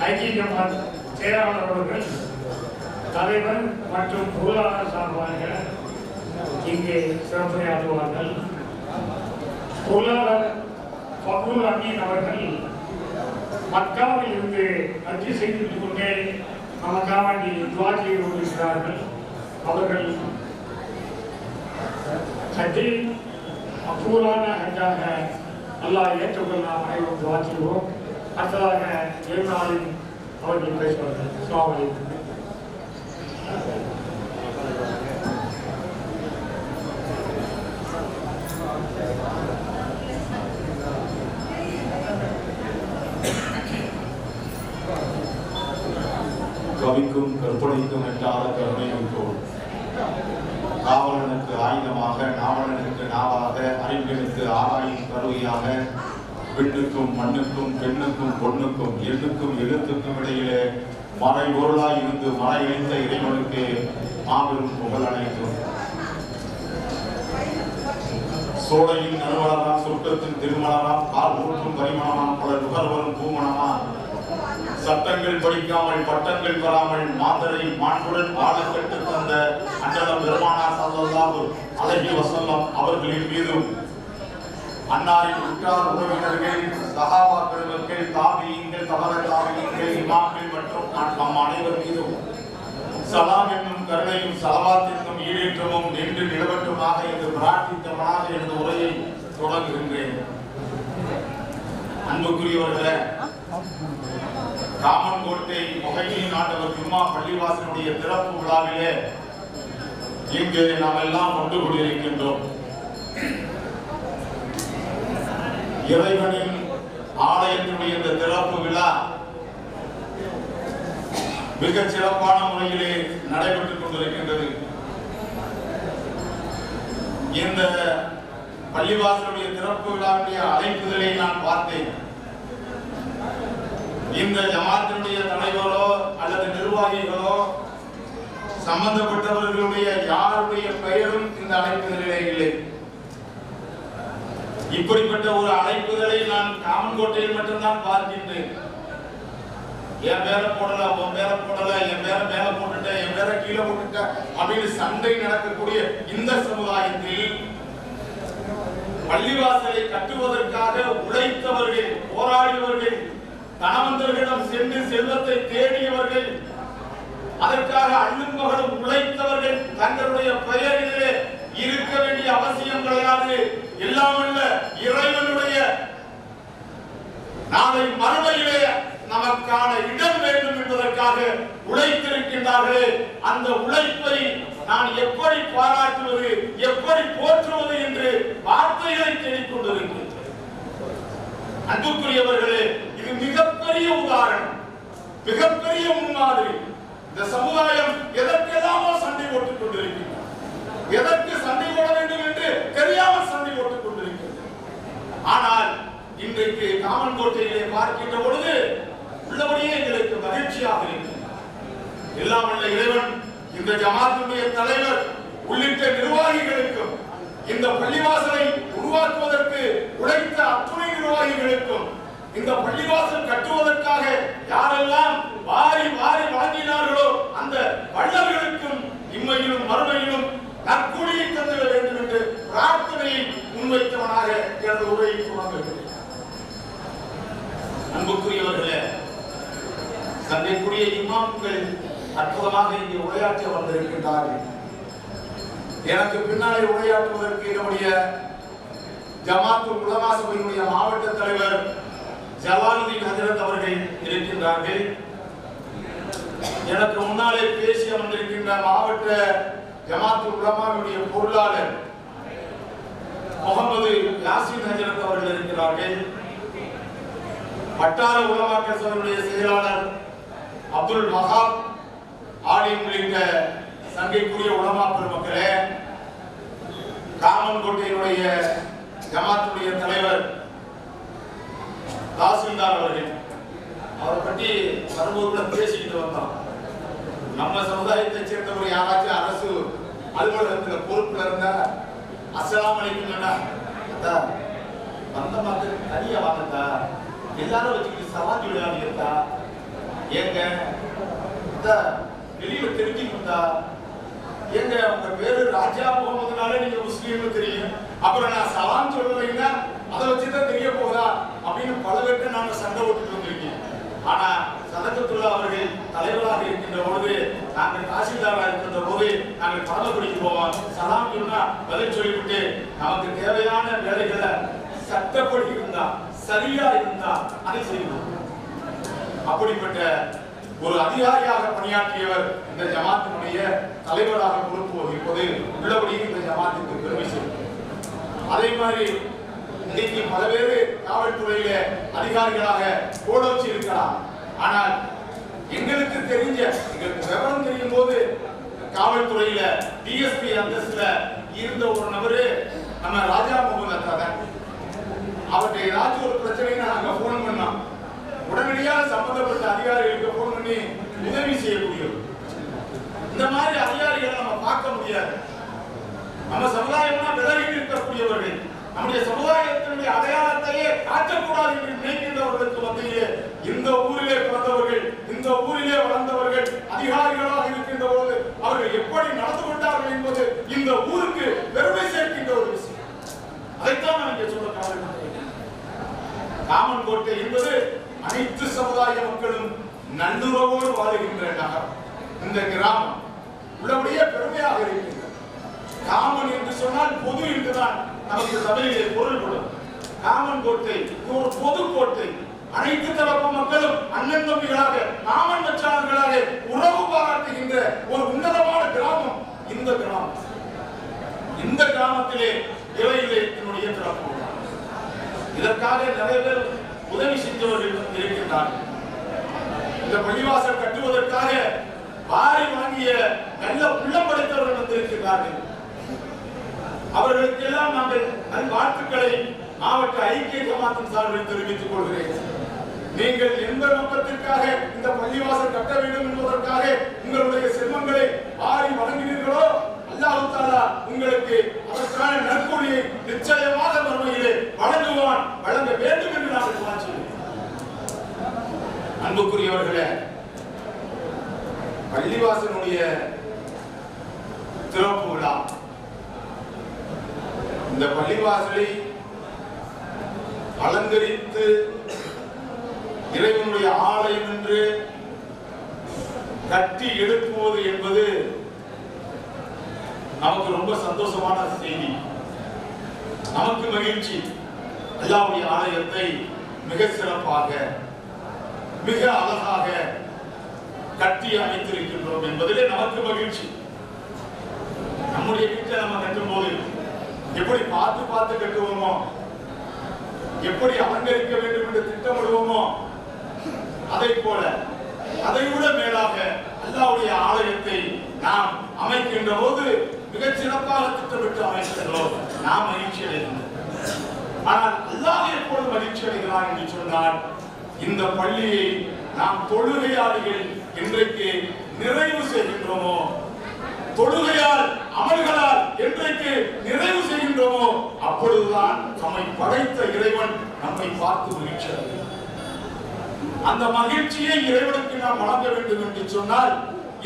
ஐக்கிய ஜமாத் செயலாளர் அவர்கள், தலைவர் மற்றும் பொருளாளர் சார்பாக இங்கே சிறப்புரையாற்றுவார்கள். பொருளாளர் ஃபக்ருல் அமீன் அவர்கள் மக்காவில் இருந்து ஹஜ் செய்து கொண்டே நமக்காக வேண்டி துஆ செய்து கொண்டிருக்கிறார்கள். அவர்கள் ஹஜ்ஜை மக்பூலான ஹஜ்ஜாக அல்லாஹ் ஏற்றுக்கொள்ள நாம் அனைவரும் துஆ செய்வோம். அடுத்ததாக ஏழுநாளில் அவர்கள் பேசுவார்கள். அஸ்ஸலாமு அலைக்கும். கவிக்கும் கற்பனைக்கும் எட்டாத கருணையும் தோல் காவலனுக்கு ஆயுதமாக, நாவலனுக்கு நாவாக, அறிஞனுக்கு ஆராயும் கருவியாக, பெண்ணுக்கும் மண்ணுக்கும் பெண்ணுக்கும் பொண்ணுக்கும் எண்ணுக்கும் எழுத்துக்கும் இடையிலே மறை பொருளாய் இருந்து மறை இணைந்த இறைவனுக்கு மாபெரும் புகழ் அனைத்தும். சோலையின் நறுமணமாம், சொர்க்கத்தின் திருமணமாம், கால் ஊற்றும் பரிமணமாம், பல நுகர்வரும் பூமணமாம், சட்டங்கள் படிக்காமல் பட்டங்கள் பெறாமல் மாந்தரை மாண்புடன் வாழ கற்று தந்த அண்ணலம் பெருமானார் ஸல்லல்லாஹு அலைஹி வஸல்லம் அவர்களின் மீதும், அன்னாரின் உற்றார் உறவினர்கள், சஹாபா பெருமக்கள், தாபியீன்கள், தபர தாபியீன்கள், இமாம்கள் மற்றும் நம் அனைவர் மீதும் சலாம் என்னும் கருணையும் ஸலவாத் என்னும் ஈடேற்றமும் நின்று நிலவட்டுமாக என்று பிரார்த்தித்தவனாக எனது உரையை தொடங்குகின்றேன். அன்புக்குரியவர்களே, ராமன்கோட்டை முஹைமின் ஆண்டவர் ஜும்மா பள்ளிவாசலுடைய திறப்பு விழாவிலே இங்கு நாம் எல்லாம் ஒன்று கூடியிருக்கின்றோம். இறைவனின் ஆலயத்தினுடைய இந்த திறப்பு விழா மிக சிறப்பான முறையிலே நடைபெற்றுக் கொண்டிருக்கின்றது. இந்த பள்ளிவாசலுடைய திறப்பு விழாவுடைய அழைப்புதலை நான் பார்த்தேன். இந்த ஜமாத்தினுடைய தலைவரோ அல்லது நிர்வாகிகளோ சம்பந்தப்பட்டவர்களுடைய யாருடைய பெயரும் இந்த அழைப்புதலிலே இல்லை. இப்படிப்பட்ட ஒரு அழைப்புதலை நான் காமன்கோட்டையில் மட்டும்தான் பார்க்கின்றேன். என் பேரை போடல, உன் பேரை போடல, என் பேரை மேல போட்டுட்ட, என் பேரை கீழே போட்டுட்ட அப்படின்னு சண்டை நடக்கக்கூடிய இந்த சமுதாயத்தில் பள்ளிவாசலை கட்டுவதற்காக உழைத்தவர்கள், போராடியவர்கள், தனவந்தர்களிடம் சென்று செல்வத்தை தேடியவர்கள், அதற்காக அள்ளும் பகலும் உழைத்தவர்கள் தங்களுடைய பெயரிலே இருக்க வேண்டிய அவசியம் கிடையாது. எல்லாமல்ல இறைவனுடைய நாளை மறுமையிலே நமக்கான இடம் வேண்டும் என்பதற்காக உழைத்திருக்கின்றார்களே, அந்த உழைப்பை நான் எப்படி பாராட்டுவது, எப்படி போற்றுவது என்று வார்த்தைகளை தேடிக் கொண்டிருக்கின்றேன். அன்புக்குரியவர்களே, இது மிகப்பெரிய உதாரணம், மிகப்பெரிய முன்மாதிரி. இந்த சமுதாயம் எதற்கெல்லாமோ சண்டை போட்டுக் கொண்டிருக்கின்றது, எதற்கு சண்டை போட வேண்டும் என்று தெரியாமல் சண்டை போட்டுக் கொண்டிருக்கின்றது. ஆனால் இன்றைக்கு காமன்கோட்டையிலே பார்க்கின்ற பொழுது உள்ளபடியே எங்களுக்கு மகிழ்ச்சியாக இருக்கிறது. எல்லாம் வல்ல இறைவன் இந்த ஜமாத்துடைய தலைவர் உள்ளிட்ட நிர்வாகிகளுக்கும், இந்த பள்ளிவாசலை உருவாக்குவதற்கு உழைத்த அத்துணை நிர்வாகிகளுக்கும், இந்த பள்ளிவாசல் கட்டுவதற்காக யாரெல்லாம் வாரி வாரி வழங்கினார்களோ அந்த வள்ளல்களுக்கும் இம்மையிலும் மறுமையிலும் நற்கூலியை தந்திட வேண்டும் என்று பிரார்த்தனையை முன்வைத்தவனாக எனது உரையை தொடங்குகிறேன். அன்புக்குரியவர்களே, சந்தைக்குரிய இமாம்கள் அற்புதமாக இங்கே உரையாற்ற வந்திருக்கின்றார்கள். எனக்கு பின்னாலே உரையாற்றுவதற்கு என்னுடைய ஜமாத்துல் உலமா சபையினுடைய மாவட்ட தலைவர் ஜலாலுதீன் ஹஜரத் அவர்கள் இருக்கின்றார்கள். எனக்கு முன்னாலே பேசி அமர்ந்திருக்கின்ற மாவட்ட ஜமாத்துல் உலமாவுடைய பொருளாளர் முகமது யாசின் ஹஜரத் அவர்கள் இருக்கிறார்கள். வட்டார உலமாக்கள் சபையினுடைய செயலாளர் அப்துல் வஹாப் ஆலிம் உள்ளிட்ட சங்கைக்குரிய உலமா பெருமக்களே, காமன்கோட்டையினுடைய ஜமாத்துடைய தலைவர் தாசில்தார் அவர்கள், அவரை பற்றி வரும்போது பேசிக்கிட்டு வந்தோம். நம்ம சமுதாயத்தை சேர்ந்தவர் யாராச்சும் அரசு அலுவலகத்தில் பொறுப்புல இருந்தா அஸ்ஸலாமு அலைக்கும் வந்த மக்கள் தனியா வாங்கத்தா, எல்லாரும் வச்சுக்கிட்டு சவாதி விளையாடி இருந்தா ஏங்க வெளியில தெரிஞ்சுக்கிட்டா எங்க உங்க பேரு ராஜா முகமதுனால நீங்க முஸ்லீம்னு தெரியும், அப்புறம் நான் சலாம் சொல்லலைன்னா அதை வச்சுதான் தெரிய போதா அப்படின்னு பல பேருக்கு நாங்க சண்டை ஓட்டுட்டு வந்திருக்கேன். ஆனா சதகத்துல்லா அவர்கள் தலைவராக இருக்கின்ற பொழுது, நாங்கள் தாசில்தாரா இருக்கின்ற போது நாங்கள் பரமக்குடிக்கு போவோம். சலாம் சொன்னா பதில் சொல்லிவிட்டு நமக்கு தேவையான வேலைகளை சட்டப்படி இருந்தா சரியா இருந்தா அதை செய்வோம். அப்படிப்பட்ட ஒரு அதிகாரியாக பணியாற்றியவர் இந்த ஜமாத்தினுடைய தலைவராக பொறுப்பு வகிப்பது உள்ளபடியே இந்த ஜமாத்திற்கு பெருமை சேர்க்கும். அதே மாதிரி இன்னைக்கு பல பேர் காவல்துறையில அதிகாரிகளாக கோலோச்சி இருக்கலாம். ஆனால் எங்களுக்கு தெரிஞ்ச, எங்களுக்கு விவரம் தெரியும் போது காவல்துறையில டிஎஸ்பி அந்தஸ்துல இருந்த ஒரு நபரு நம்ம ராஜா முகமது அத்தாதான். அவர்கிட்ட ஏதாச்சும் ஒரு பிரச்சனைன்னு நாங்க போன் பண்ணோம், உடனடியாக சம்பந்தப்பட்ட அதிகாரிகளுக்கு போன் பண்ணி உதவி செய்யக்கூடியவர். இந்த மாதிரி அதிகாரிகளை நம்ம பார்க்க முடியாது. நம்ம சமுதாயம்னா விலகி இருக்கக்கூடியவர்கள், நம்முடைய சமுதாயத்தினுடைய அடையாளத்தையே காட்டக்கூடாது என்று நினைக்கின்றவர்களுக்கு மத்தியிலே இந்த ஊரிலே பிறந்தவர்கள், இந்த ஊரிலே வளர்ந்தவர்கள் அதிகாரிகளாக இருக்கின்ற போது அவர்கள் எப்படி நடந்து கொண்டார்கள் என்பது இந்த ஊருக்கு பெருமை சேர்க்கின்ற ஒரு விஷயம். அதைத்தான் நான் இங்கே சொல்ல காரணம். காமன்கோட்டை என்பது அனைத்து சமுதாய மக்களும் நல்லுறவோடு வாழுகின்ற நகரம். இந்த கிராமம் உள்ளபடியே பெருமையாக இருக்கின்றது. காமன் என்று சொன்னால் பொது என்றுதான் நமக்கு தமிழிலே பொருள்படும். காமன் கோட்டை ஒரு பொது கோட்டை. அனைத்து தரப்பு மக்களும் அண்ணன் தம்பிகளாக, மாமன் மச்சான்களாக உறவு பாராட்டுகின்ற ஒரு உன்னதமான கிராமம் இந்த கிராமம். இந்த கிராமத்திலே இறையிலேனுடைய திறப்பு. இதற்காக நிறைய பேர் உதவி செஞ்சவர்கள் இருக்கின்றார்கள். இந்த பள்ளிவாசல் கட்டுவதற்காக வாரி வாங்கிய நல்ல உள்ளம் படைத்தவர்கள் வந்திருக்கிறார்கள். அவர்களுக்கு எல்லாம் நாங்கள் நல்வாழ்த்துக்களை மாவட்ட ஐக்கிய ஜமாத்தின் சார்பில் தெரிவித்துக் கொள்கிறேன். நீங்கள் எந்த நோக்கத்திற்காக இந்த பள்ளிவாசல் கட்ட வேண்டும் என்பதற்காக உங்களுடைய செல்வங்களை வாரி வழங்கினீர்களோ, அல்லாஹ் தஆலா உங்களுக்கு அதற்கான நற்கூலியை நிச்சயமாக மறுமையிலே வழங்குவான், வழங்க வேண்டும் என்று நான் வாஞ்சிக்கிறேன். அன்புக்குரியவர்களே, பள்ளிவாசலுடைய திறப்பு விழா, இந்த பள்ளிவாசலை அலங்கரித்து இறைவனுடைய ஆலயம் என்று கட்டி எழுப்புவது என்பது நமக்கு ரொம்ப சந்தோஷமான செய்தி, நமக்கு மகிழ்ச்சி. அல்லாஹ்வுடைய ஆலயத்தை மிக சிறப்பாக, மிக அழகாக கட்டி அமைத்திருக்கின்றோம் என்பதிலே நமக்கு மகிழ்ச்சி. நம்முடைய வீட்டை நம்ம கட்டும் போது எப்படி பார்த்து பார்த்து கட்டுவோமோ, எப்படி அலங்கரிக்க வேண்டும் என்று திட்டமிடுவோமோ, அதை போல அதைவிட மேலாக அல்லாஹ்வுடைய ஆலயத்தை நாம் அமைக்கின்ற போது மிகச் சிறப்பாக திட்டமிட்டு அமைக்கின்றோம். நாம் மகிழ்ச்சி அடைகின்றோம். ஆனால் அல்லாஹ் எப்போது மகிழ்ச்சி அடைகிறான் என்று சொன்னால், இந்த பள்ளியை நாம் தொழுகையாளிகள் இன்றைக்கு நிறைவு செய்கின்றோமோ, தொழுகையால் அமல்களால் என்றைக்கு நிறைவு செய்கின்றோமோ, அப்பொழுதுதான் நம்மை படைத்த இறைவன் நம்மை பார்த்து மகிழ்ச்சி அடைகிறார். அந்த மகிழ்ச்சியை இறைவனுக்கு நாம் வழங்க வேண்டும் என்று சொன்னால்,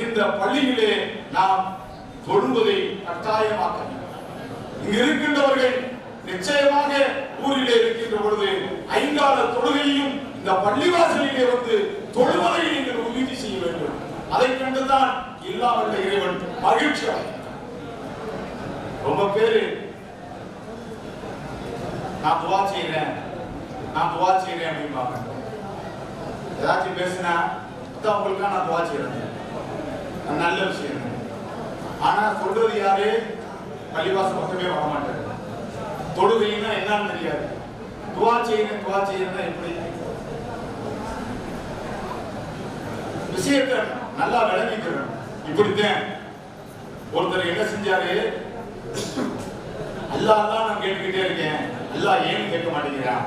இந்த பள்ளியிலே நாம் தொழுவதை கட்டாயமாக்க வேண்டும். இங்கு இருக்கின்றவர்கள் நிச்சயமாக ஊரிலே இருக்கின்ற பொழுது ஐங்கால தொழுகையும் இந்த பள்ளிவாசலிலே வந்து தொழுவதை நீங்கள் உறுதி செய்ய வேண்டும். அதை கண்டுதான் இல்லாமல் இறைவன் மகிழ்ச்சி அடைகிறார். ரொம்ப பேரு நான் துவா செய்யறேன் அப்படின்பாங்க. ஏதாச்சும் பேசினா உங்களுக்கு நான் துவா செய்யறேன், நல்ல விஷயம். ஆனா சொல்றது யாரு? பள்ளிவாசல் பக்கமே வர மாட்டாரு. தொழுகைன்னா என்னன்னு தெரியாது. துவா செய்யறேன் எப்படி? விஷயத்தை நல்லா விளங்கிக்கிறேன். இப்படித்தான் ஒருத்தர் என்ன செஞ்சாரு, அல்லாஹ் தான் நான் கேட்டுக்கிட்டே இருக்கேன், அல்லாஹ் ஏன்னு கேட்க மாட்டேங்கிறான்.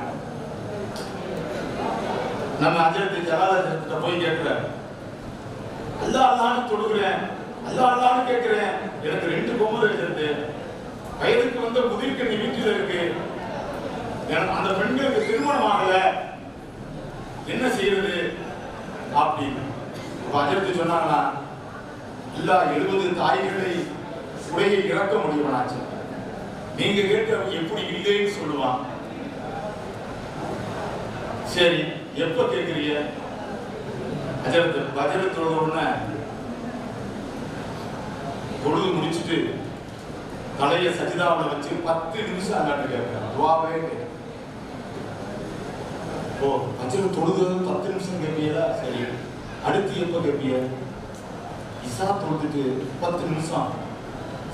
நம்ம ஹஜ்ரத் ஜலாலுத்தீன் போய் கேட்கிறார், அல்லாஹ் அல்லாஹ்னு தொழுகிறேன், அல்லாஹ் அல்லாஹ்னு கேட்கிறேன், எனக்கு 2 பொம்மை இருக்குது, வயதுக்கு வந்த முதிர்க்கு நீ வீட்டில் இருக்கு, அந்த பெண்களுக்கு திருமணம் ஆகல, என்ன செய்யறது? அப்படின்னு அஜர்த்து சொன்னாங்களா, இல்லா 70 தாய்களை உடையை இறக்க முடியுமாச்சு. நீங்க கேட்ட எப்படி இல்லைன்னு சொல்லுவான். சரி எப்ப கேட்கிறீங்க? அஜரத்து உடனே தொழுது முடிச்சுட்டு தலைய சஜிதாவுல வச்சு 10 நிமிஷம் அல்லாட்டு கேட்கிறேன். துவாவே ஓ அஜரத்து தொழுது 10 நிமிஷம் கேட்பீங்களா? சரி அடுத்து எப்ப கேட்பீங்க? இசா தொழுதுட்டு 10 நிமிஷம்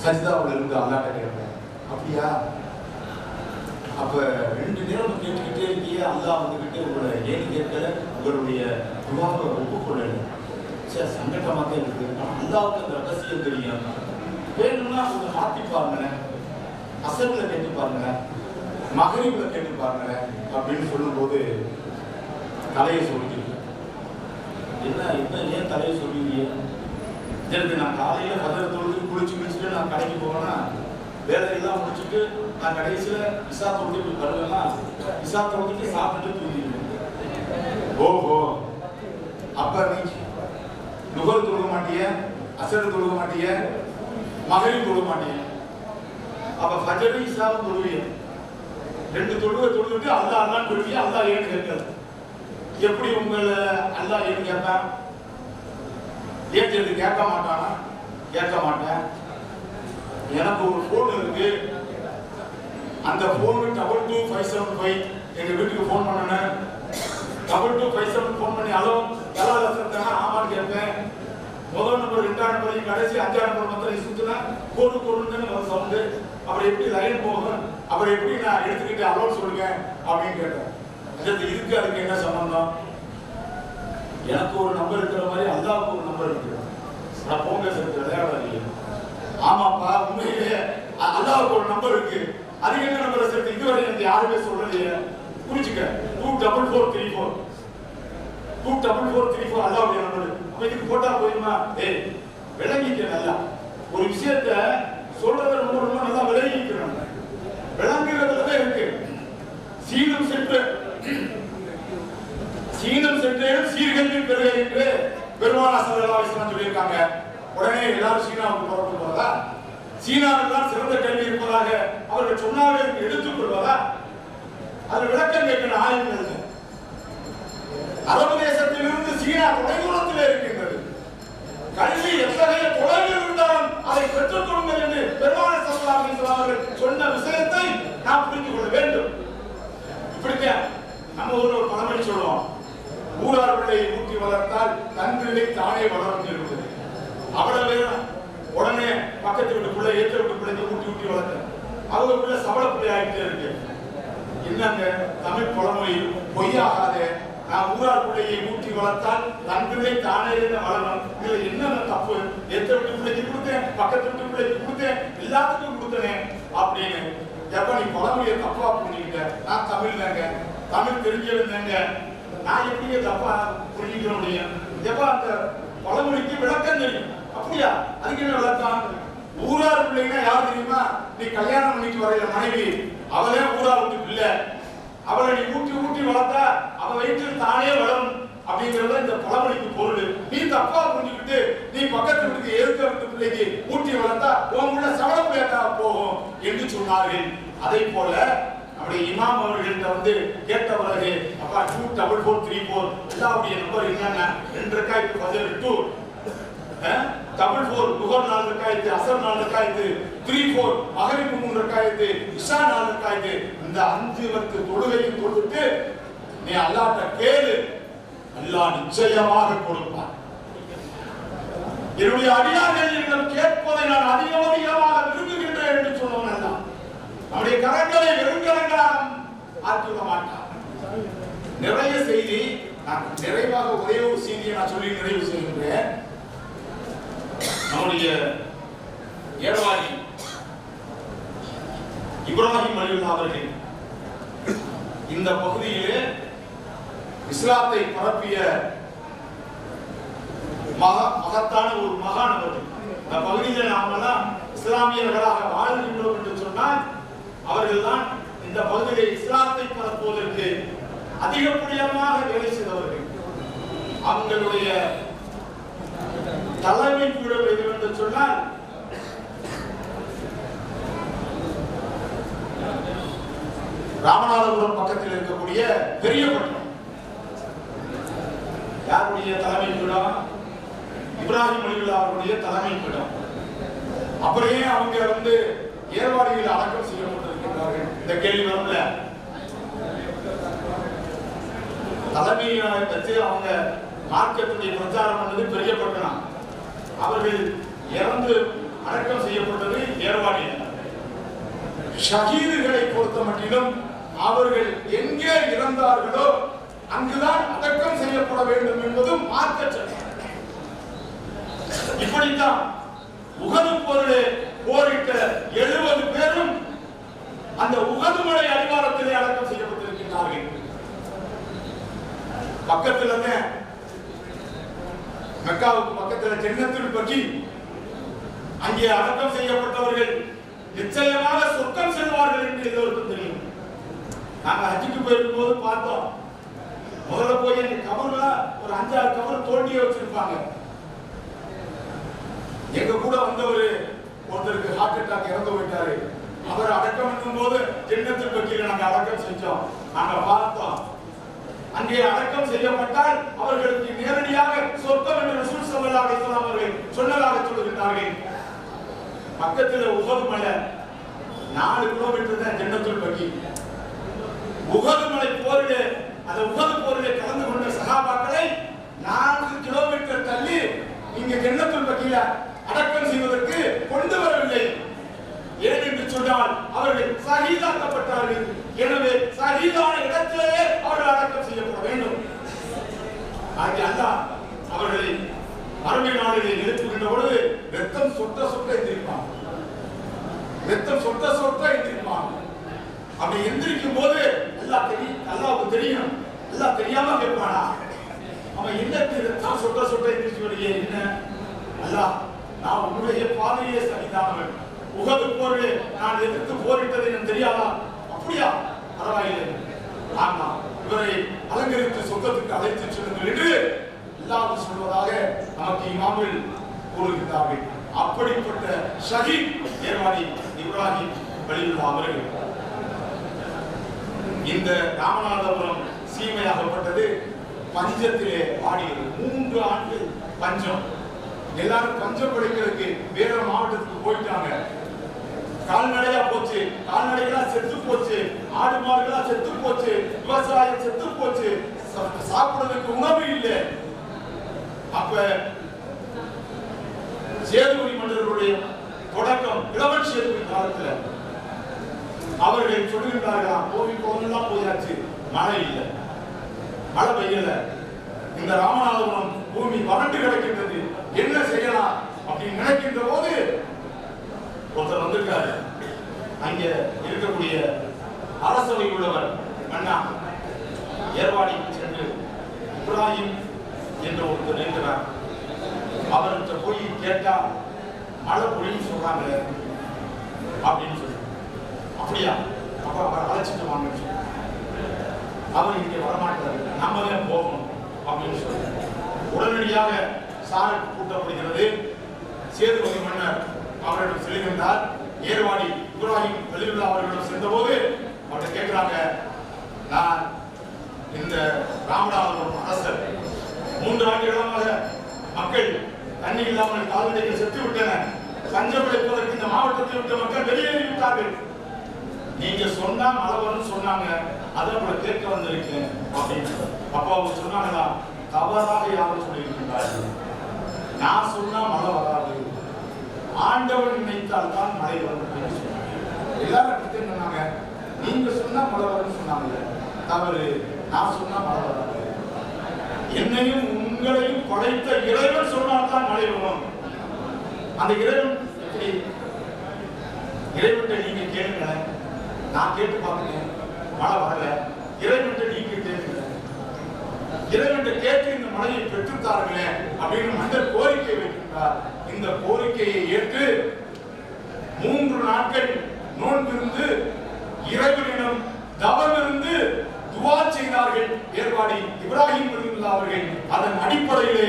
சஜிதாவுல இருந்து அல்லாட்ட கேட்கிறேன். அப்படியா? அப்ப 2 நேரம் கேட்டுக்கிட்டே இருக்கியே, அல்லாஹ் வந்துகிட்டு உங்களை ஏன் கேட்கல, உங்களுடைய துவாவை ஒப்புக்கொள்ளல. சரி சங்கடமா தான் இருக்கு. ஆனா அல்லாஹ்வுக்கு அந்த ரகசியம் தெரியும். வேணும்னா கொஞ்சம் மாத்தி பாருங்க, அசர்ல கேட்டு பாருங்க, மகரிப்ல கேட்டு பாருங்க அப்படின்னு சொல்லும்போது தலையை சொல்லிட்டு என்ன ஏன் தலையை சொல்லுவீங்க? எனக்கு நான் காலையில பதில் தொழுது குளிச்சுட்டு நான் கடைக்கு போவேன்னா வேலையெல்லாம் முடிச்சுட்டு நான் கடைசியில இசா தொழுது வருவேன்னா இசா தொழுதுட்டு சாப்பிட்டு தூங்கிடுவேன். ஓஹோ அப்ப நீ நுகர் தொழுக மாட்டிய, அசர் தொழுக மாட்டிய, மகரிப் தொழுக மாட்டிய, அப்ப ஃபஜர் இசாவும் தொழுவிய. 2 தொழுதுட்டு அல்லாஹ் அல்லாஹ் தொழுவிய. அல்லாஹ் ஏன் கேட்கல? எப்படி உங்களை அல்லாஹ் ஏன் கேட்பான்? ஏன் கேட்க மாட்டானா? கேட்க மாட்டேன். எனக்கு ஒரு போன் இருக்கு, அந்த போன் 22575 எங்க வீட்டுக்கு போன் பண்ணேன். 22575 போன் பண்ணி ஹலோ எல்லா லட்சம் ஆமான்னு கேட்பேன். முதல் நம்பர் 2ஆம் நம்பர் கடைசி 5ஆம் நம்பர் மொத்தம் சுத்துனா கோடு சவுண்டு. அப்புறம் எப்படி லைன் போகும், அப்புறம் எப்படி நான் எடுத்துக்கிட்டு அலோ சொல்லுங்க அப்படின்னு கேட்டேன். இதுக்கு அதுக்கு என்ன சம்பந்தம்? எனக்கு ஒரு நம்பர் இருக்கிற மாதிரி அல்லாஹ்வுக்கு ஒரு நம்பர் இருக்கு. நான் போங்க சார் விளையாடாதீங்க. ஆமாப்பா உண்மையிலே அல்லாஹ்வுக்கு ஒரு நம்பர் இருக்கு. அது என்ன நம்பரை சேர்த்து இதுவரை எனக்கு யாருமே சொல்லலையே. புரிச்சுக்க 24434 24434 அல்லாஹ்வுடைய நம்பர். அப்ப இதுக்கு போட்டா போயிருமா? விளங்கிக்க நல்லா. ஒரு விஷயத்தை சொல்றத ரொம்ப நல்லா விளங்கிக்கிறோம். விளங்குறதுல இருக்கு. சீனம் சென்று சீர்கல்வி பெறுக என்று பெருமானார் ஸல்லல்லாஹு அலைஹி வஸல்லம் சொல்லியிருக்காங்க. உடனே எல்லாரும் சீனாவுக்கு புறப்பட்டு போறதா? சீனாவில் தான் சிறந்த கல்வி இருப்பதாக அவர்கள் சொன்னாவே எடுத்துக் கொள்வதா? அது விளக்கம் கேட்கிற ஆய்வுகள். அரபு தேசத்திலிருந்து சீனா தொலைதூரத்தில் இருக்கின்றது. கல்வி எத்தகைய தொலைவில் இருந்தாலும் அதை பெற்றுக் கொள்ளுங்கள் என்று பெருமானார் ஸல்லல்லாஹு அலைஹி வஸல்லம் அவர்கள் சொன்ன விஷயத்தை நாம் புரிந்து கொள்ள வேண்டும். இப்படித்தான் நம்ம ஊர்ல ஒரு பழமொழி சொல்லுவோம், ஊரார் பிள்ளையை ஊட்டி வளர்த்தால் தன் பிள்ளை தானே வளரும் இருக்குது. அவ்வளவு உடனே பக்கத்து வீட்டு பிள்ளை ஏற்ற வீட்டு பிள்ளைங்க ஊட்டி வளர்த்த அவங்க பிள்ளை சபல பிள்ளை ஆகிட்டே இருக்கு. என்னங்க தமிழ் பழமொழி பொய்யாகாதே. நான் ஊரார் பிள்ளையை ஊட்டி வளர்த்தால் தன் பிள்ளை தானே வளரும். இதுல என்னென்ன தப்பு? ஏற்ற வீட்டு பிள்ளைக்கு கொடுத்தேன், பக்கத்து வீட்டு பிள்ளைக்கு கொடுத்தேன், எல்லாத்துக்கும் கொடுத்தனே அப்படின்னு. எப்ப நீ பழமொழியை தப்பா புரிஞ்சுக்கிட்ட? நான் தமிழ் தாங்க, தமிழ் தெரிஞ்சிருந்தேங்க, நான் எப்படியே தப்பா புரிஞ்சுக்க முடியும்? எப்ப அந்த பழமொழிக்கு விளக்கம் தெரியும். அப்படியா? அதுக்கு என்ன விளக்கம்? ஊரார் பிள்ளைன்னா யார் தெரியுமா? நீ கல்யாணம் பண்ணிட்டு வரையில மனைவி, அவளே ஊரார் வீட்டு பிள்ளை. அவளை நீ ஊட்டி வளர்த்தா அவ வயிற்றில் தானே வளரும் அப்படிங்கறத இந்த பழமொழிக்கு பொருள். நீ தப்பா புரிஞ்சுக்கிட்டு நீ பக்கத்து வீட்டுக்கு எதிர்க்க வீட்டு பிள்ளைக்கு ஊட்டி வளர்த்தா உன் உள்ள சவள பிள்ளையா போகும் என்று சொன்னார்கள். அதே போல நம்முடைய இமாம் அவர்கள்ட்ட கேட்ட பிறகு அப்பா 24434 அல்லாஹ்வுடைய நம்பர் என்னன்னா 2 ரக்காயத்து ஃபஜர் 2 4 துஹர் 4 ரக்காயத்து, அஸர் 4 ரக்காயத்து, 34 மக்ரிப் 3 ரக்காயத்து, இஷா 4 ரக்காயத்து. இந்த 5 வக்த் தொழுகையை தொழுதுட்டு நீ அல்லாஹ்ட்ட கேளு, அல்லாஹ் நிச்சயமாக கொடுப்பான். என்னுடைய அடியார்கள் என்னிடம் கேட்பதை நான் அதிகமாக விரும்புகின்றேன் என்று சொன்னவன் அல்லாஹ் நம்முடைய கரங்களை வெறுங்கரங்களாக ஆக்கிவிட மாட்டான். நிறைய செய்தி, நான் நிறைவாக ஒரே ஒரு செய்தியை நான் சொல்லி நிறைவு செய்கின்றேன். நம்முடைய ஏர்வாடி இப்ராஹிம் அலியுல்லா அவர்கள் இந்த பகுதியிலே இஸ்லாத்தை பரப்பிய மகத்தான ஒரு மகான் அவர்கள். இந்த பகுதியில் நாமெல்லாம் இஸ்லாமியர்களாக வாழ்கின்றோம் என்று சொன்னால் அவர்கள் தான் இந்த பகுதியிலே இஸ்லாத்தை பரப்புவதற்கு அதிகப்படியாக வேலை செய்தவர்கள். அவங்களுடைய தலைமை பீடம் எது என்று சொன்னால் ராமநாதபுரம் பக்கத்தில் இருக்கக்கூடிய பெரியபட்டணம். யாருடைய தலைமை பீடம்? இப்ராஹிம் அலிவுல்லா அவருடைய தலைமை பீடம். அப்படியே அவங்க ஏர்வாடியில் அடக்கம் செய்யப்பட்டிருக்கிறார்கள். இந்த கேள்வி வரல. தலைமையை வச்சு அவங்க மார்க்கத்துடைய பிரச்சாரம் பண்ணது பெரியபட்டணம். அவர்கள் இறந்து அடக்கம் செய்யப்பட்டது ஏர்வாடியில். ஷஹீதுகளை பொறுத்த மட்டிலும் அவர்கள் எங்கே இறந்தார்களோ அங்குதான் அடக்கம் செய்யப்பட வேண்டும் என்பதும் மார்க்க சட்டம். இப்படித்தான் உஹது போரிலே போரிட்ட 70 பேரும் அந்த உஹது மலை அடிவாரத்திலே அடக்கம் செய்யப்பட்டிருக்கிறார்கள். பக்கத்துல மெக்காவுக்கு பக்கத்துல ஜன்னத்துல் பக்கீ, அங்கே அடக்கம் செய்யப்பட்டவர்கள் நிச்சயமாக சொர்க்கம் செல்வார்கள் என்று எல்லோருக்கும் தெரியும். நாங்க ஹஜ்ஜுக்கு போயிருக்கும் போது பார்த்தோம். முதல்ல போய் அந்த கபர்ல ஒரு 5-6 கபர் தோண்டியே வச்சிருப்பாங்க. எங்க கூட ஒருத்தருக்கு ஹார்ட் அட்டாக் இறந்து போயிட்டாரு. அவர் அடக்கம் பண்ணும் போது ஜன்னத்துல் பக்கீல நாங்க அடக்கம் செஞ்சோம். நாங்க பார்த்தோம். அங்கே அடக்கம் செய்யப்பட்டால் அவர்களுக்கு நேரடியாக சொர்க்கம் என்று ரசூல் ஸல்லல்லாஹு அலைஹி வஸல்லம் அவர்கள் சொன்னதாக சொல்லுகிறார்கள். பக்கத்துல உஹது மலை 4 கிலோமீட்டர் தான் ஜன்னத்துல் பக்கீ. உஹது மலை போரிலே அந்த உஹது போரிலே கலந்து கொண்ட சஹாபாக்களை 4 கிலோமீட்டர் தள்ளி இங்க ஜன்னத்துல் பக்கீல அடக்கம் செய்வதற்கு கொண்டு வரவில்லை. ஏன் என்று சொன்னால் அவர்கள் ஷஹீதாக்கப்பட்டார்கள். எனவே ஷஹீதான இடத்திலேயே அவர்கள் அடக்கம் செய்யப்பட வேண்டும். ஆகிய அல்லாஹ் அவர்களை மறுமை நாளிலே எழுப்புகின்ற பொழுது ரத்தம் சொட்ட சொட்ட எந்திரிப்பான். ரத்தம் சொட்ட சொட்ட எந்திரிப்பான். அப்படி எந்திரிக்கும் போது அல்லாஹ்வுக்கு தெரியும். அல்லாஹ் தெரியாம கேட்பானா? அவன் என்ன ரத்தம் சொட்ட சொட்ட எந்திரிச்சு வருகிற என்ன? அல்லாஹ், நான் உன்னுடைய பாதையே ஷஹீதானவன். உஹது போரிலே நான் எதிர்த்து போரிட்டது எனக்கு தெரியாதா? அப்படியா? பரவாயில்லை. ஆமா, இவரை அலங்கரித்து சொர்க்கத்துக்கு அழைத்து செல்லுங்கள் என்று அல்லாஹ் சொல்வதாக நமக்கு இமாம்கள் கூறுகிறார்கள். அப்படிப்பட்ட ஷஹீத் ஏர்வாடி இப்ராஹிம் அலிவுல்லா அவர்கள். இந்த ராமநாதபுரம் சீமையாகப்பட்டது பஞ்சத்திலே ஆடியது. 3 ஆண்டுகள் பஞ்சம். எல்லாரும் பஞ்சம் படிக்கிறதுக்கு வேற மாவட்டத்துக்கு போயிட்டாங்க. கால்நடையா போச்சு, கால்நடைகளா செத்து போச்சு, ஆடு மாடுகளா செத்து போச்சு, விவசாயம் செத்து போச்சு, சாப்பிடுறதுக்கு உணவு இல்லை. அப்ப சேதுபதி மன்னர்களுடைய தொடக்கம் இளவன் சேதுபதி காலத்துல அவர்கள் சொல்லுகின்றார்களாம், கோவிலாம் போயாச்சு, மழை இல்லை, மழை பெய்யல, இந்த ராமநாதபுரம் பூமி வறண்டு கிடக்கின்றது, என்ன செய்யலாம் அப்படின்னு நினைக்கின்ற போது ஒருத்தர் வந்திருக்காரு. அங்க இருக்கக்கூடிய அரசவை உள்ளவர் மன்னா ஏர்வாடி சென்று இப்ராஹிம் என்ற ஒருத்தர் இருக்கிறார். அவர்கிட்ட போய் கேட்டா மழை பொழின்னு சொல்றாங்க அப்படின்னு சொல்லி, அப்படியா? அப்ப அவர் அழைச்சிட்டு வாங்கன்னு சொல்லி, அவர் இங்கே வரமாட்டாரு, நம்ம தான் போகணும் அப்படின்னு சொல்லி உடனடியாக சாருக்கு கூட்டப்படுகிறது. சேதுபதி மன்னர் அவரிடம் செல்கின்றார். ஏர்வாடி இப்ராஹிம் அலிவுல்லா அவர்களிடம் சென்றபோது அவர்கிட்ட கேட்கிறாங்க, நான் இந்த ராமநாதபுரம் அரசர், 3 ஆண்டுகளாக மக்கள் தண்ணி இல்லாமல் கால்நடைகள் செத்து விட்டன, பஞ்சம் விளைப்பதற்கு இந்த மாவட்டத்தில் விட்ட மக்கள் வெளியேறி விட்டார்கள், நீங்க சொன்னா மழை வரும்னு சொன்னாங்க, அதை உங்களை கேட்க வந்திருக்கேன் அப்படின்னு. அப்ப அவங்க சொன்னாங்களா, தவறாக யாரும் சொல்லியிருக்கிறார்கள், நான் சொன்னா மழை வராது, ஆண்டவன் நினைத்தால் தான் மழை வரும் அப்படின்னு சொன்னாங்க. எல்லாரும் அப்படித்தான் சொன்னாங்க, நீங்க சொன்னா மழை வரும்னு சொன்னாங்க, தவறு, நான் சொன்னா மழை வராது, என்னையும் உங்களையும் படைத்த இறைவன் சொன்னால் தான் மழை வரும். அந்த இறைவன் எப்படி? இறைவன்கிட்ட நீங்க கேளுங்க, நான் கேட்டு பார்க்கிறேன், மழை வரல, இறைவன்கிட்ட நீங்க கேளுங்க, இறைவன்கிட்ட கேட்டு இந்த மழையை பெற்றுத்தாருங்களே அப்படின்னு மன்னர் கோரிக்கை வைக்கின்றார். இந்த கோரிக்கையை ஏற்று 3 நாட்கள் நோன்பிருந்து இறைவனிடம் தவமிருந்து துவா செய்தார்கள். ஏர்வாடி இப்ராஹிம் வலியுல்லாஹ் அவர்கள் அதன் அடிப்படையிலே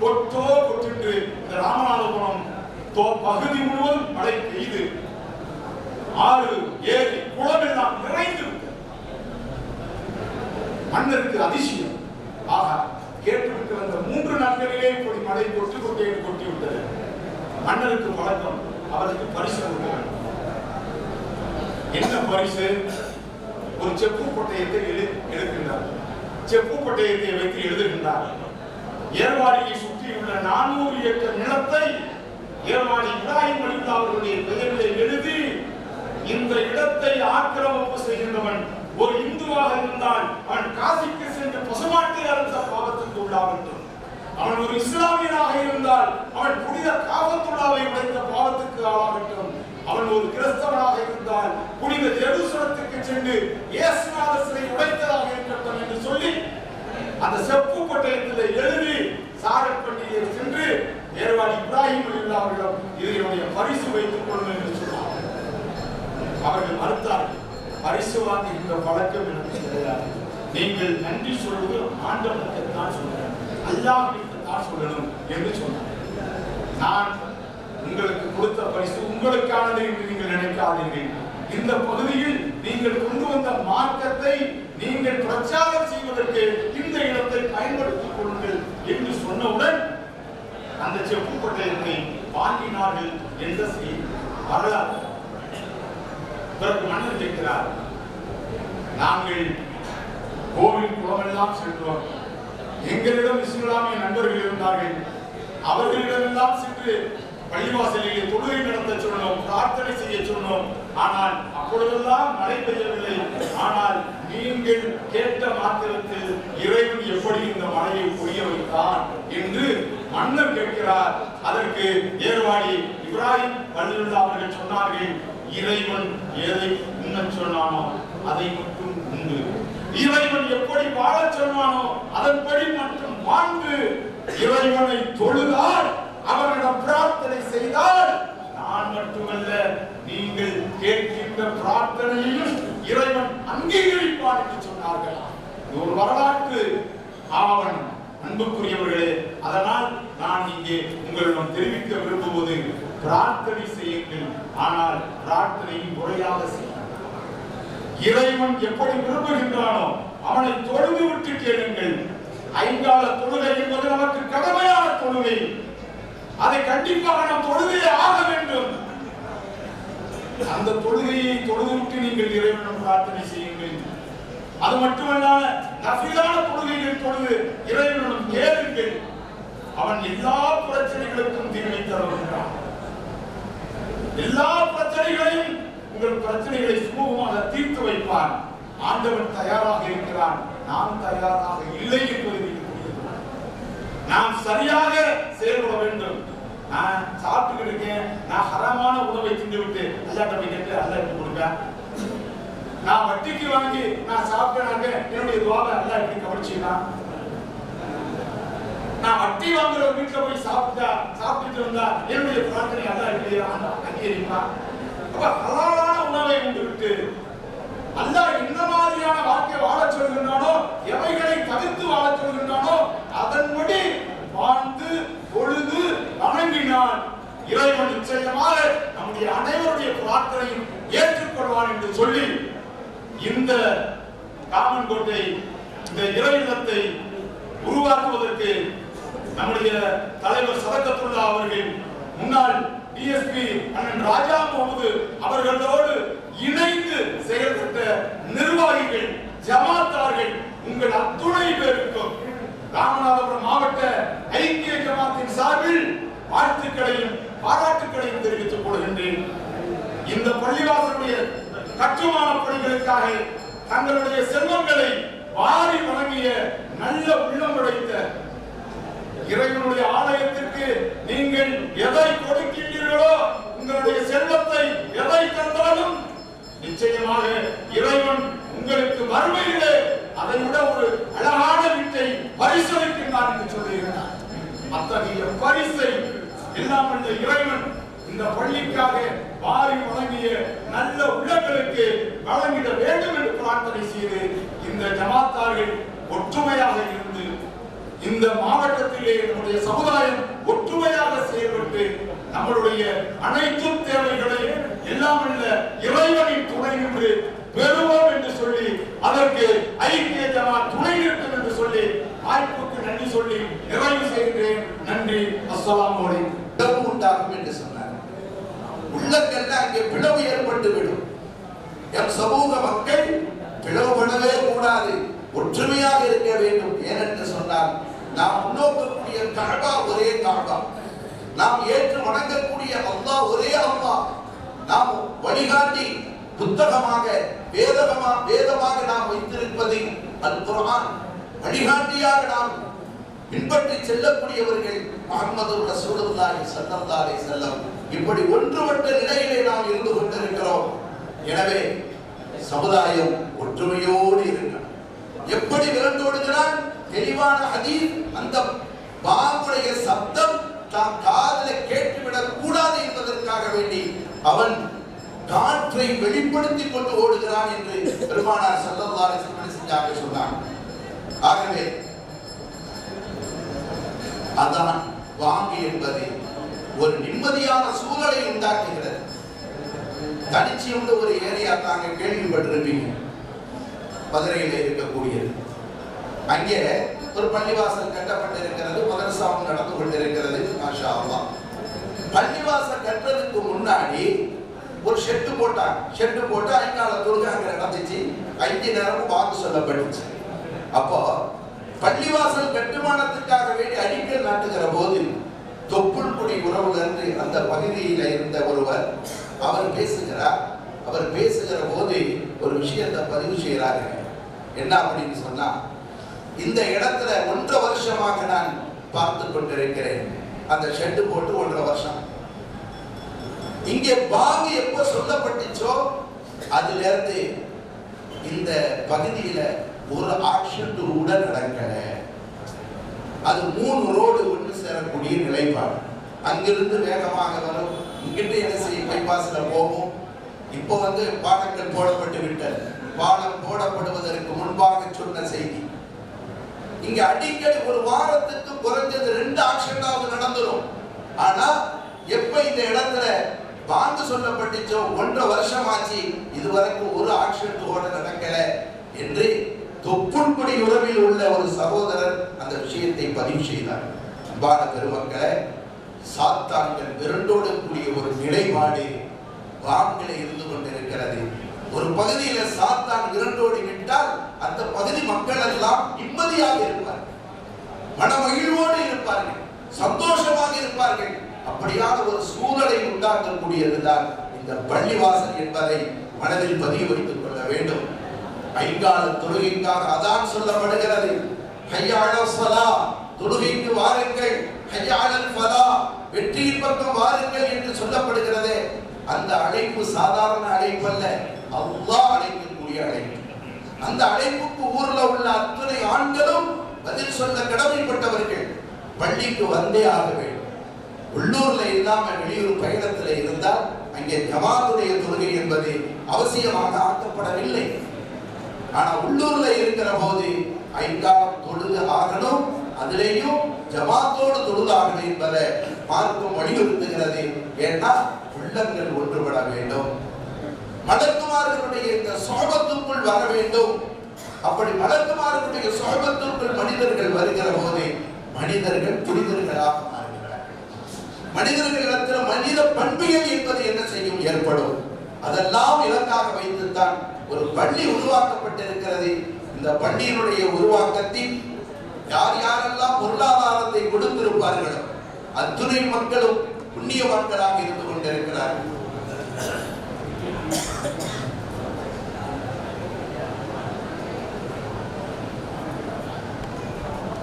கொட்டிட்டு இந்த ராமநாதபுரம் பகுதி முழுவதும் மழை பெய்து ஆறு ஏரி குளம் எல்லாம் நிறைந்து மன்னருக்கு அதிசயம். ஆக கேட்டிருக்கிற அந்த 3 நாட்களிலே இப்படி மழை கொட்டி விட்டது. மன்னருக்கு பழக்கம், அவருக்கு பரிசு கொடுக்க வேண்டும். என்ன பரிசு? ஒரு செப்பு பட்டயத்தை எடுக்கின்றார். செப்பு பட்டயத்தை வைத்து எழுதுகின்றார். ஏர்வாடியை சுற்றியுள்ள 400 ஏக்கர் நிலத்தை ஏர்வாடி இப்ராஹிம் வலியுல்லாஹ் அவர்களுடைய பெயரிலே எழுதி, இந்த இடத்தை ஆக்கிரமிப்பு செய்கின்றவன் ஒரு இந்துவாக இருந்தால் அவன் காசிக்கு சென்று பசுமாட்டை அறுத்த பாவத்துக்கு உள்ளாகட்டும், அவன் ஒரு இஸ்லாமியனாக இருந்தால் அவன் புனித காபத்துல்லாவை உடைத்த பாவத்துக்கு ஆளாகட்டும், அவன் ஒரு கிறிஸ்தவனாக இருந்தால் புனித ஜெருசலத்துக்கு சென்று இயேசுநாதர் சிலை உடைத்ததாக இருக்கட்டும் என்று சொல்லி அந்த செப்பு பட்டயத்தில் எழுதி சாரப்பட்டியை சென்று ஏர்வாடி இப்ராஹிம் வலியுல்லாஹ் அவர்களிடம் இதனுடைய பரிசு வைத்துக் கொள்ளும் என்று சொன்னார். அவர்கள் மறுத்தார்கள். பரிசு வாங்குகின்ற பழக்கம் எனக்கு கிடையாது. நீங்கள் நன்றி சொல்வது ஆண்டவனுக்கு தான் சொல்றேன், அல்லாஹ்விற்கு தான் சொல்லணும் என்று சொன்னார். நான் உங்களுக்கு கொடுத்த பரிசு உங்களுக்கானது என்று நீங்கள் நினைக்காதீர்கள். இந்த பகுதியில் நீங்கள் கொண்டு வந்த மார்க்கத்தை நீங்கள் பிரச்சாரம் செய்வதற்கு இந்த இடத்தை பயன்படுத்திக் கொள்ளுங்கள் என்று சொன்னவுடன் அந்த செப்பு பட்டயத்தை வாங்கினார்கள் என்ற செய்தி வரலாறு. பிறகு மன்னர் கேட்கிறார், நாங்கள் கோவில் குளமெல்லாம் சென்றோம், எங்களிடம் இஸ்லாமிய நண்பர்கள் இருந்தார்கள், அவர்களிடமெல்லாம் சென்று பள்ளிவாசலிலே தொழுகை நடத்த சொன்னோம், பிரார்த்தனை செய்ய சொன்னோம், ஆனால் அப்பொழுதெல்லாம் மழை பெய்யவில்லை. ஆனால் நீங்கள் கேட்ட மாத்திரத்தில் இறைவன் எப்படி இந்த மழையை பொய்ய வைத்தான் என்று மன்னர் கேட்கிறார். அதற்கு ஏர்வாடி இப்ராஹிம் வலியுல்லாஹ் அவர்கள் சொன்னார்கள், இறைவன் எதை உண்ணச் சொன்னானோ அதை மட்டும் உண்டு, இறைவன் எப்படி வாழச் சொன்னானோ அதன்படி மட்டும் வாழ்ந்து இறைவனை தொழுதால் அவரிடம் பிரார்த்தனை செய்தால் நான் மட்டுமல்ல நீங்கள் கேட்கின்ற பிரார்த்தனையையும் இறைவன் அங்கீகரிப்பார் என்று சொன்னார்கள். இது ஒரு வரலாற்று ஆவணம் அன்புக்குரியவர்களே. அதனால் நான் இங்கே உங்களிடம் தெரிவிக்க விரும்புவது, பிரார்த்தனை செய்யுங்கள், ஆனால் பிரார்த்தனையை முறையாக செய்யுங்கள். இறைவன் எப்படி விரும்புகின்றானோ அவனை தொழுது விட்டு கேளுங்கள். ஐங்கால தொழுகை என்பது நமக்கு கடமையான தொழுகை, அதை கண்டிப்பாக நாம் தொழுகையே ஆக வேண்டும். அந்த தொழுகையை தொழுதுவிட்டு நீங்கள் இறைவனிடம் பிரார்த்தனை செய்யுங்கள். அது மட்டுமல்ல, நஃபிலான தொழுகைகள் தொழுது இறைவனிடம் கேளுங்கள். அவன் எல்லா பிரச்சனைகளுக்கும் தீர்வை தருகின்றான். எல்லா பிரச்சனைகளையும் உங்கள் பிரச்சனைகளை சுமூகமாக தீர்த்து வைப்பான். ஆண்டவன் தயாராக இருக்கிறான், நாம் தயாராக இல்லை என்பது நாம் சரியாக செயல்பட வேண்டும். நான் சாப்பிட்டு இருக்கேன், நான் ஹராமான உணவை தின்று விட்டு அல்லாஹ்ட்ட போய் கேட்டு அல்லாஹ் எப்படி கொடுப்பேன்? நான் வட்டிக்கு வாங்கி நான் சாப்பிட்டேனாக்க என்னுடைய துவாவை அல்லாஹ் எப்படி கவனிச்சுக்கலாம்? நான் வட்டி வாங்குற வீட்டுல போய் சாப்பிட்டுட்டு வந்தா என்னுடைய பிரார்த்தனை அல்லாஹ் எப்படி அங்கீகரிப்பான்? அப்ப ஹலாலான உணவை உண்டு விட்டு அல்லாஹ் என்ன மாதிரியான வாழ்க்கை வாழ சொல்கின்றானோ, எவைகளை தவிர்த்து வாழ சொல்கின்றானோ அதன்படி வாழ்ந்து பொழுது வணங்கினான் இறைவன் நிச்சயமாக நம்முடைய அனைவருடைய பிரார்த்தனையும் ஏற்றுக்கொள்வான் என்று சொல்லி இந்த காமன்கோட்டை இந்த இறை இல்லத்தை உருவாக்குவதற்கு நம்முடைய தலைவர் சதகத்துல்லா அவர்கள், முன்னாள் டிஎஸ்பி அண்ணன் ராஜா முகமது அவர்களோடு இணைந்து செயல்பட்ட நிர்வாகிகள், ஜமாத்தார்கள், உங்கள் அத்துணை பேருக்கும் ராமநாதபுரம் மாவட்ட ஐக்கிய ஜமாத்தின் சார்பில் வாழ்த்துக்களையும் பாராட்டுக்களையும் தெரிவித்துக் கொள்கின்றேன். இந்த பள்ளிவாசலுடைய கட்டுமான பணிகளுக்காக தங்களுடைய செல்வங்களை வாரி வழங்கிய நல்ல உள்ளம் உடைத்த இறைவனுடைய ஆலயத்திற்கு நீங்கள் எதை கொடுக்கின்றீர்களோ, உங்களுடைய செல்வத்தை எதை தந்தாலும் நிச்சயமாக இறைவன் உங்களுக்கு மறுமையிலே அதை விட ஒரு அழகான வீட்டை பரிசளிக்கின்றார் என்று சொல்லுகிறார். அத்தகைய பரிசை இல்லாமல் இறைவன் இந்த பள்ளிக்காக வாரி வழங்கிய நல்ல உள்ளங்களுக்கு வழங்கிட வேண்டும் என்று பிரார்த்தனை செய்து இந்த ஜமாத்தார்கள் ஒற்றுமையாக இருந்து இந்த மாவட்டத்திலே நம்முடைய சமுதாயம் ஒற்றுமையாக செயல்பட்டு நம்மளுடைய அனைத்து தேவைகளையும் எல்லாம் உள்ள இறைவனின் துணை நின்று பெறுவோம் என்று சொல்லி அதற்கு ஐக்கிய ஜமாத் துணை நிற்கும் என்று சொல்லி வாய்ப்புக்கு நன்றி சொல்லி நிறைவு செய்கிறேன். நன்றி. அஸ்ஸலாமு அலைக்கும். பிளவு உண்டாகும் என்று சொன்னார். உள்ளங்கள்ல அங்கே பிளவு ஏற்பட்டு விடும். எம் சமூக மக்கள் பிளவுபடவே கூடாது, ஒற்றுமையாக இருக்க வேண்டும். ஏனென்று சொன்னால் நாம் முன்னோக்கக்கூடிய கஅபா ஒரே கஅபா, நாம் ஏற்று வணங்கக்கூடிய அல்லாஹ் ஒரே அல்லாஹ், நாம் வழிகாட்டி புத்தகமாக வேதமாக நாம் வைத்திருப்பது அல் குர்ஆன், வழிகாட்டியாக நாம் பின்பற்றி செல்லக்கூடியவர்கள் முஹம்மது ரசூலுல்லாஹி ஸல்லல்லாஹு அலைஹி வஸல்லம். இப்படி ஒன்றுபட்ட நிலையிலே நாம் இருந்து கொண்டிருக்கிறோம். எனவே சமுதாயம் ஒற்றுமையோடு இருக்கணும். எப்படி விரண்டோடுகிறான்? தெளிவான ஹதீஸ், அந்த பாங்குடைய சப்தம் தான் காதில் கேட்டுவிடக் கூடாது என்பதற்காக வேண்டி அவன் காற்றை வெளிப்படுத்திக் கொண்டு ஓடுகிறான் என்று பெருமானார் ஸல்லல்லாஹு அலைஹி வஸல்லம் சொன்னார். ஆகவே அதான் வாங்கி என்பது ஒரு நிம்மதியான சூழலை உண்டாக்குகிறது. தனிச்சியம் ஒரு ஏரியா தாங்க கேள்விப்பட்டிருப்பீங்க, மதுரையில் இருக்கக்கூடியது. அங்கே ஒரு பள்ளிவாசல் கட்டப்பட்டிருக்கிறது, மதரசாவும் நடந்து கொண்டிருக்கிறது. மாஷா அல்லாஹ். பள்ளிவாசல் கட்டுறதுக்கு முன்னாடி ஒரு ஷெட்டு போட்டாங்க. ஷெட்டு போட்டு ஐங்கால தொழுகை அங்க நடந்துச்சு. 5 நேரமும் வாக்கு சொல்லப்பட்டுச்சு. அப்போ பள்ளிவாசல் கட்டுமானத்துக்காக வேண்டி அடிக்கல் நாட்டுகிற போது தொப்புள்குடி உறவுல இருந்து அந்த பகுதியில இருந்த ஒருவர் அவர் பேசுகிறார். அவர் பேசுகிற போது ஒரு விஷயத்தை பதிவு செய்கிறாங்க. என்ன அப்படின்னு சொன்னா, இந்த இடத்துல 1.5 வருஷமாக நான் பார்த்து கொண்டிருக்கிறேன். அந்த ஷெட்டு போட்டு 1.5 வருஷம். இங்கே பாங்கு எப்ப சொல்லப்பட்டுச்சோ அதுல இருந்து இந்த பகுதியில ஒரு ஆக்சிடென்ட் கூட நடக்கல. அது 3 ரோடு ஒன்று சேரக்கூடிய நிலைப்பாடு. அங்கிருந்து வேகமாக வரும், இங்கிட்ட என்ன செய்யும், பைபாஸ்ல போகும். இப்போ பாலங்கள் போடப்பட்டு விட்டது. பாலம் போடப்படுவதற்கு முன்பாக சொன்ன செய்தி, இங்க அடிக்கடி ஒரு வாரத்துக்கு குறைஞ்சது 2 ஆக்சிடென்ட் நடந்துரும். ஆனா எப்ப இந்த இடத்துல பாங்கு சொல்லப்பட்டுச்சோ 1.5 வருஷம் ஆச்சு, இதுவரைக்கும் ஒரு ஆக்சிடென்ட் கூட நடக்கல என்று தொப்புள்குடி உறவில் உள்ள ஒரு சகோதரர் அந்த விஷயத்தை பதிவு செய்தார். அன்பான பெருமக்களே, சாத்தான்கள் விரண்டோடக்கூடிய ஒரு நிலைப்பாடு பாங்கிலே இருந்து கொண்டிருக்கிறது. ஒரு பகுதியில சாத்தான் விரண்டோடி விட்டால் அந்த பகுதி மக்கள் எல்லாம் நிம்மதியாக இருப்பார்கள், மனமகிழ்வோடு இருப்பார்கள், சந்தோஷமாக இருப்பார்கள். அப்படியான ஒரு சூழலை உண்டாக்கக்கூடியதுதான் இந்த பள்ளிவாசல் என்பதை மனதில் பதிவு வைத்துக் கொள்ள வேண்டும். ஐங்கால தொழுகைக்காக அதான் சொல்லப்படுகிறது. ஹய்யா அலஸ் ஸலாஹ், தொழுகைக்கு வாருங்கள், ஹய்யா அலல் ஃபலாஹ், வெற்றியின் பக்கம் வாருங்கள் என்று சொல்லப்படுகிறது. அந்த அழைப்பு சாதாரண அழைப்பு அல்ல, அல்லாஹ் அழைக்கக்கூடிய அழைப்பு. அந்த அழைப்புக்கு ஊர்ல உள்ள அத்தனை ஆண்களும் பதில் சொல்ல கடமைப்பட்டவர்கள். பள்ளிக்கு வந்தே ஆக வேண்டும். உள்ளூர்ல இல்லாம வெளியூர் பயணத்துல இருந்தால் அங்கே ஜமாத்துடைய தொழுகை என்பது அவசியமாக ஆக்கப்படவில்லை. ஆனா உள்ளூர்ல இருக்கிற போது ஐங்காலம் தொழுது ஆகணும், அதிலேயும் ஜமாத்தோடு தொழுதாகணும் என்பதை மார்க்கம் வலியுறுத்துகிறது. ஏன்னா உள்ளங்கள் ஒன்றுபட வேண்டும், மலக்குமார்களுடைய இந்த சோபத்துக்குள் வர வேண்டும். அப்படி மலக்குமார்களுடைய சோபத்துக்குள் மனிதர்கள் வருகிற போது மனிதர்கள் புனிதர்களாக மாறுகிறார்கள். மனிதர்களிடத்தில் மனித பண்பியல் என்பது என்ன செய்யும், ஏற்படும். அதெல்லாம் இலக்காக வைத்துத்தான் ஒரு பள்ளி உருவாக்கப்பட்டிருக்கிறது. இந்த பள்ளியினுடைய உருவாக்கத்தில் யார் யாரெல்லாம் பொருளாதாரத்தை கொடுத்திருப்பார்களோ அத்துணை மக்களும் புண்ணிய மக்களாக இருந்து கொண்டிருக்கிறார்கள்.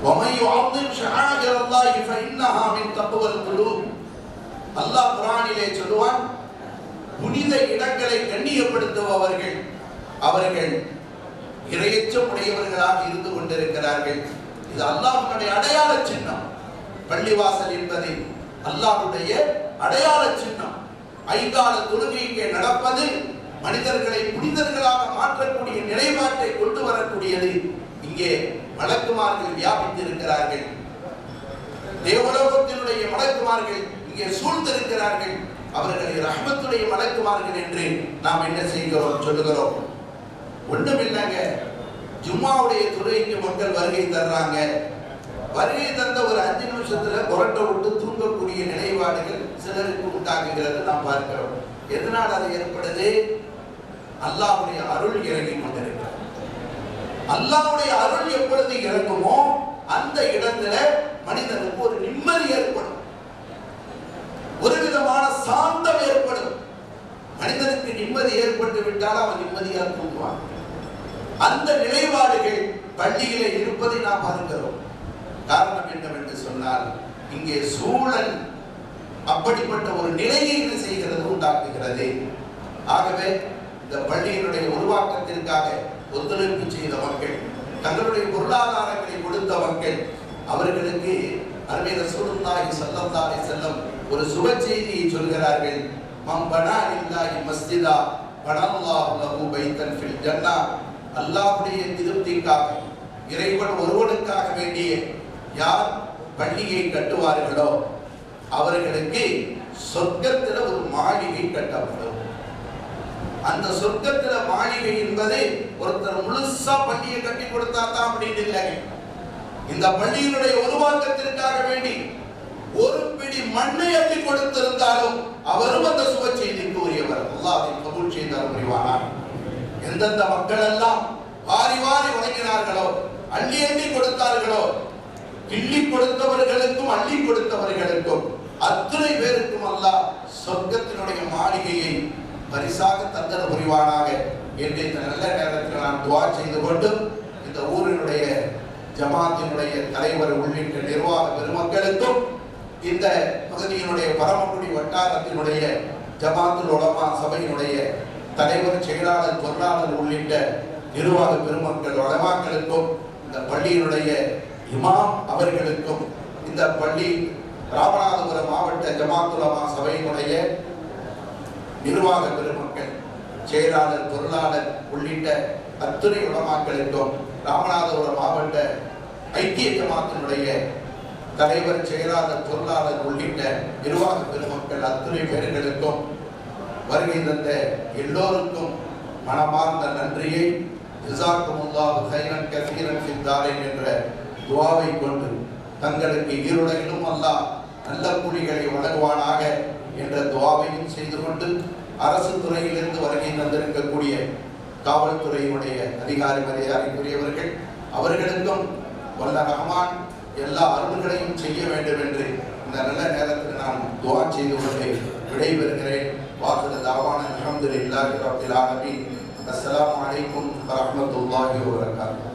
وَمَنْ يُعَظِّمْ شَعَائِرَ اللَّهِ فَإِنَّهَا مِنْ تَقْوَى الْقُلُوبِ. அல்லாஹ் குர்ஆனிலே சொல்வான், புனித இடங்களை கண்ணியப்படுத்துபவர்கள் அவர்கள் இறையச்சம் உடையவர்களாக இருந்து கொண்டிருக்கிறார்கள். இது அல்லாஹ்வுடைய அடையாள சின்னம். பள்ளிவாசல் என்பது அல்லாஹ்வுடைய அடையாள சின்னம். ஐங்கால தொழுகை இங்கே நடப்பது மனிதர்களை புனிதர்களாக மாற்றக்கூடிய நிலைப்பாட்டை கொண்டு வரக்கூடியது. இங்கே மலக்குமார்கள் வியாபித்திருக்கிறார்கள். தேவலோகத்தினுடைய மலக்குமார்கள் இங்கே சூழ்ந்திருக்கிறார்கள். அவர்களை ரஹ்மத்துடைய மலக்குமார்கள் என்று நாம் என்ன செய்கிறோம் சொல்லுகிறோம். ஒண்ணுமில்லைங்க, ஜும்மாவுடைய தொழுகைக்கு மக்கள் வருகை தர்றாங்க. வருகை தந்த ஒரு 5 நிமிஷத்துல புரட்டை விட்டு தூங்கக்கூடிய நிலைப்பாடுகள் சிலருக்கு உண்டாகுகிறது நாம் பார்க்கிறோம். எதனால் அது ஏற்படுது? அல்லாஹ்வுடைய அருள் இறங்கி கொண்டிருக்கிறது. அல்லாஹ்வுடைய அருள் எப்பொழுது இறங்குமோ அந்த இடத்துல மனிதனுக்கு ஒரு நிம்மதி ஏற்படும், ஒரு விதமான சாந்தம் ஏற்படும். மனிதனுக்கு நிம்மதி ஏற்பட்டு விட்டால் அவன் நிம்மதியாக தூங்குவான். அந்த நிலைப்பாடுகள் பள்ளியிலே இருப்பதை நாம் பார்க்கிறோம். காரணம் என்னவென்று சொன்னால் இங்கே சூழல் அப்படிப்பட்ட ஒரு நிலையை என்ன செய்கிறது, உண்டாக்குகிறது. ஆகவே இந்த பள்ளியினுடைய உருவாக்கத்திற்காக ஒத்துழைப்பு செய்த மக்கள், தங்களுடைய பொருளாதாரங்களை கொடுத்த மக்கள், அவர்களுக்கு அருமை ரசூலுல்லாஹி ஸல்லல்லாஹு அலைஹி வஸல்லம் ஒரு சுப செய்தியை சொல்கிறார்கள். மம் பனா லில்லாஹி மஸ்ஜிதா பனல்லாஹு லஹு பைத்தன் ஃபில் ஜன்னah. அல்லாஹ்வுடைய திருப்திக்காக, இறைவன் ஒருவனுக்காக வேண்டிய யார் பள்ளியை கட்டுவார்களோ அவர்களுக்கு சொர்க்கத்தில் ஒரு மாளிகை கட்டப்படும். அந்த சொர்க்கத்துல மாளிகை என்பது ஒருத்தர் முழுசா பள்ளியை கட்டி கொடுத்தா தான் அப்படின்னு இல்லைங்க. இந்த பள்ளியினுடைய உருவாக்கத்திற்காக வேண்டி ஒரு பிடி மண்ணை அள்ளி கொடுத்திருந்தாலும் அவரும் அந்த சுப செய்திக்கு உரியவர். அல்லாஹ் அதை கபூல் செய்தார் புரிவானார். எந்தெந்த மக்கள் எல்லாம் வாரி வாரி வணங்கினார்களோ, அள்ளி அள்ளி கொடுத்தார்களோ, கிள்ளி கொடுத்தவர்களுக்கும் அள்ளி கொடுத்தவர்களுக்கும் அத்தனை பேருக்கும் அல்லாஹ் சொர்க்கத்தினுடைய மாளிகையை பரிசாக தந்தர் புரிவானாக என்று இந்த நல்ல நேரத்தில் நான் துஆ செய்து கொண்டு இந்த ஊரினுடைய ஜமாத்தினுடைய தலைவர் உள்ளிட்ட நிர்வாக பெருமக்களுக்கும் இந்த பகுதியினுடைய பரமக்குடி வட்டாரத்தினுடைய ஜமாத்துல் உலமா சபையினுடைய தலைவர், செயலாளர், பொருளாளர் உள்ளிட்ட நிர்வாக பெருமக்கள் உலமாக்களுக்கும் இந்த பள்ளியினுடைய இமாம் அவர்களுக்கும் இந்த பள்ளி ராமநாதபுரம் மாவட்ட ஜமாத்துல் உலமா சபையினுடைய நிர்வாக பெருமக்கள், செயலாளர், பொருளாளர் உள்ளிட்ட அத்துணை உலமாக்களுக்கும் ராமநாதபுரம் மாவட்ட ஐக்கிய ஜமாத்தினுடைய தலைவர், செயலாளர், பொருளாளர் உள்ளிட்ட நிர்வாக பெருமக்கள் அத்துணை பேர்களுக்கும் வருகை தந்த எல்லோருக்கும் மனமார்ந்த நன்றியை ஜஸாக்குமுல்லாஹு கைரன் கஸீரன் ஃபித் தாரைன் என்ற துஆவை கொண்டு தங்களுக்கு ஈருலகிலும் அல்லாஹ் நல்ல கூலிகளை வழங்குவானாக என்ற துஆவையும் செய்து கொண்டு அரசு துறையிலிருந்து வருகை தந்திருக்கக்கூடிய காவல்துறையினுடைய அதிகாரி மரியாதைக்குரியவர்கள் அவர்களுக்கும் வல்ல ரஹ்மான் எல்லா அருள்களையும் செய்ய வேண்டும் என்று இந்த நல்ல நேரத்தில் நான் துஆ செய்து கொண்டு விடைபெறுகிறேன். வாஹிரு தஅவானா அல்ஹம்துலில்லாஹி ரப்பில் ஆலமீன். அஸ்ஸலாமு அலைக்கும் வரஹ்மத்துல்லாஹி வபரகாத்துஹு.